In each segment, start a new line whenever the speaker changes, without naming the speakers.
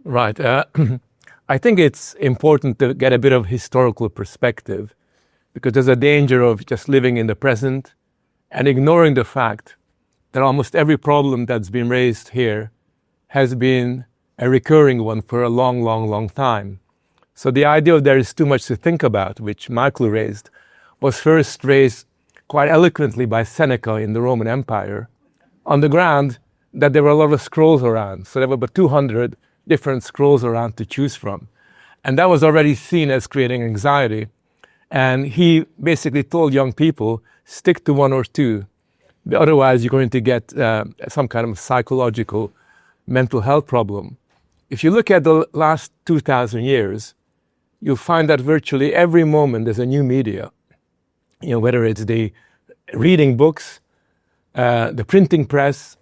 Right. I think it's important to get a bit of historical perspective because there's a danger of just living in the present and ignoring the fact that almost every problem that's been raised here has been a recurring one for a long, long, long time. So the idea of there is too much to think about, which Michael raised, was first raised quite eloquently by Seneca in the Roman Empire on the ground that there were a lot of scrolls around. So there were about 200 different scrolls around to choose from. And that was already seen as creating anxiety. And he basically told young people, stick to one or two. Otherwise, you're going to get some kind of psychological mental health problem. If you look at the last 2,000 years, you'll find that virtually every moment there's a new media. You know, whether it's the reading books, the printing press,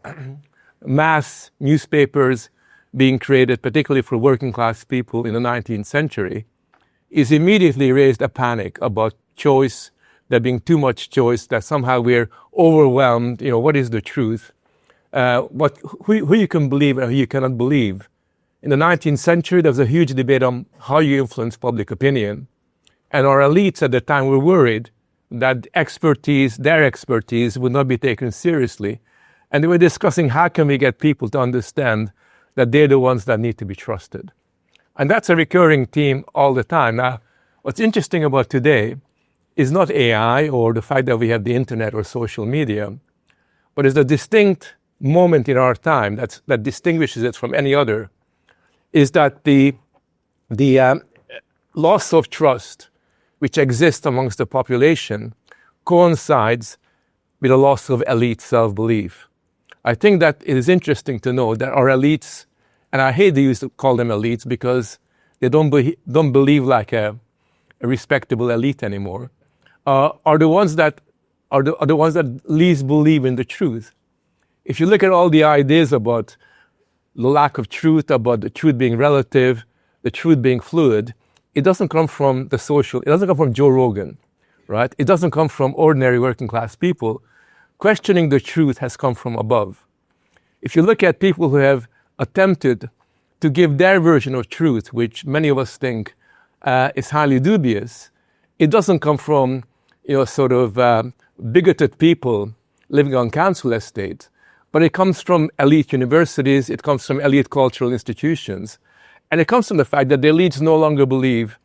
mass newspapers being created, particularly for working class people in the 19th century, is immediately raised a panic about choice, there being too much choice, that somehow we're overwhelmed. You know, what is the truth? Who you can believe and who you cannot believe. In the 19th century, there was a huge debate on how you influence public opinion. And our elites at the time were worried that their expertise would not be taken seriously. And they were discussing how can we get people to understand that they're the ones that need to be trusted. And that's a recurring theme all the time. Now, what's interesting about today is not AI or the fact that we have the internet or social media, but is the distinct moment in our time that distinguishes it from any other, is that the loss of trust which exists amongst the population coincides with a loss of elite self-belief. I think that it is interesting to know that our elites, and I hate to use to call them elites because they don't believe like a respectable elite anymore, are the ones that least believe in the truth. If you look at all the ideas about the lack of truth, about the truth being relative, the truth being fluid, it doesn't come from it doesn't come from Joe Rogan, right? It doesn't come from ordinary working class people. Questioning the truth has come from above. If you look at people who have attempted to give their version of truth, which many of us think is highly dubious, it doesn't come from bigoted people living on council estates, but it comes from elite universities, it comes from elite cultural institutions, and it comes from the fact that the elites no longer believe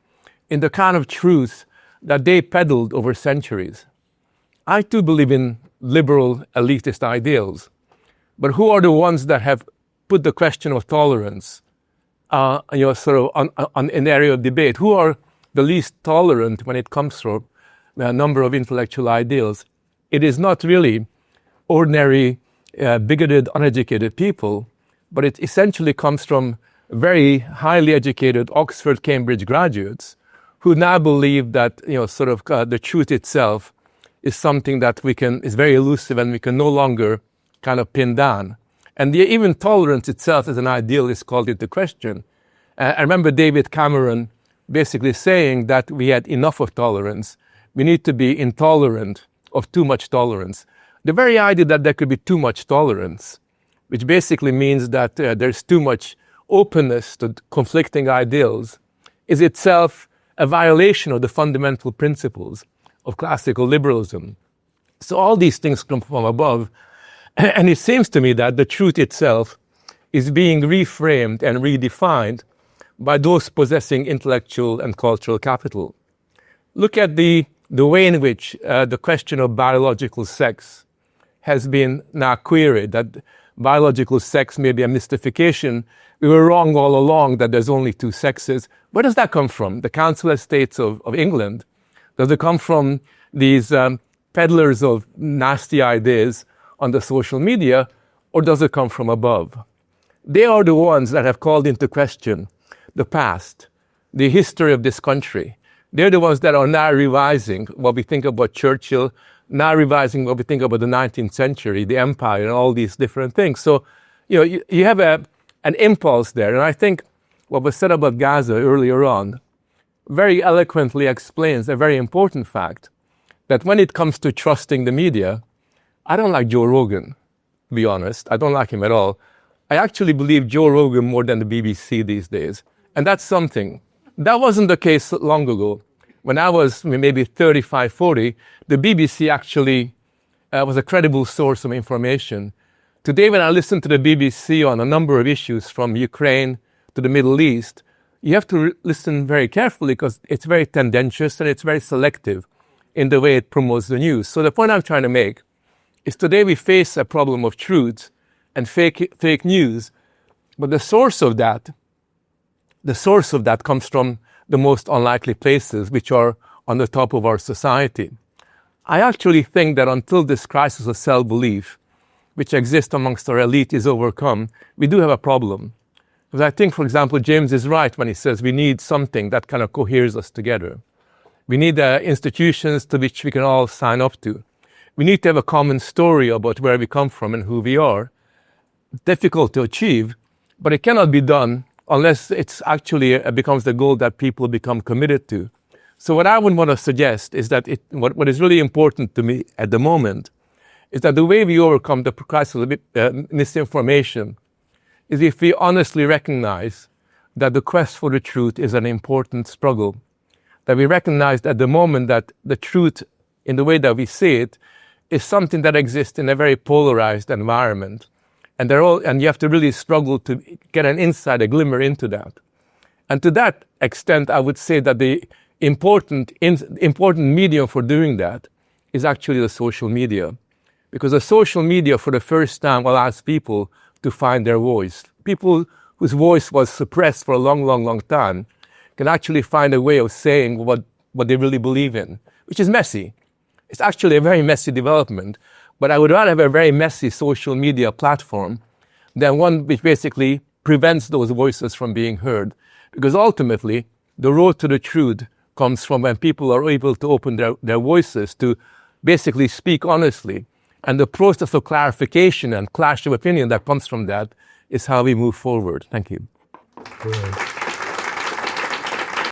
in the kind of truth that they peddled over centuries. I too believe in liberal elitist ideals, but who are the ones that have put the question of tolerance in the area of debate? Who are the least tolerant when it comes to a number of intellectual ideals? It is not really ordinary, bigoted, uneducated people, but it essentially comes from very highly educated Oxford, Cambridge graduates who now believe that the truth itself is something that is very elusive and we can no longer kind of pin down. And even tolerance itself as an ideal is called into question. I remember David Cameron basically saying that we had enough of tolerance. We need to be intolerant of too much tolerance. The very idea that there could be too much tolerance, which basically means that there's too much openness to conflicting ideals, is itself a violation of the fundamental principles of classical liberalism. So all these things come from above, and it seems to me that the truth itself is being reframed and redefined by those possessing intellectual and cultural capital. Look at the way in which the question of biological sex has been now queried, that biological sex may be a mystification. We were wrong all along that there's only two sexes. Where does that come from? The council estates of England? Does it come from these peddlers of nasty ideas on the social media, or does it come from above? They are the ones that have called into question the past, the history of this country. They're the ones that are now revising what we think about Churchill, now revising what we think about the 19th century, the empire, and all these different things. So, you have an impulse there. And I think what was said about Gaza earlier on very eloquently explains a very important fact, that when it comes to trusting the media, I don't like Joe Rogan, to be honest. I don't like him at all. I actually believe Joe Rogan more than the BBC these days. And that's something. That wasn't the case long ago. When I was maybe 35, 40, the BBC actually was a credible source of information. Today, when I listen to the BBC on a number of issues from Ukraine to the Middle East, you have to listen very carefully because it's very tendentious and it's very selective in the way it promotes the news. So the point I'm trying to make is today we face a problem of truth and fake news, but the source of that comes from the most unlikely places, which are on the top of our society. I actually think that until this crisis of self-belief, which exists amongst our elite, is overcome, we do have a problem. Because I think, for example, James is right when he says we need something that kind of coheres us together. We need institutions to which we can all sign up to. We need to have a common story about where we come from and who we are. Difficult to achieve, but it cannot be done unless it's actually becomes the goal that people become committed to. So what I would want to suggest is that what is really important to me at the moment is that the way we overcome the crisis of misinformation is if we honestly recognize that the quest for the truth is an important struggle, that we recognize at the moment that the truth, in the way that we see it, is something that exists in a very polarized environment. And you have to really struggle to get an insight, a glimmer into that. And to that extent, I would say that the important medium for doing that is actually the social media. Because the social media, for the first time, allows people to find their voice. People whose voice was suppressed for a long, long, long time can actually find a way of saying what they really believe in, which is messy. It's actually a very messy development. But I would rather have a very messy social media platform than one which basically prevents those voices from being heard. Because ultimately, the road to the truth comes from when people are able to open their voices to basically speak honestly. And the process of clarification and clash of opinion that comes from that is how we move forward. Thank you.
Brilliant.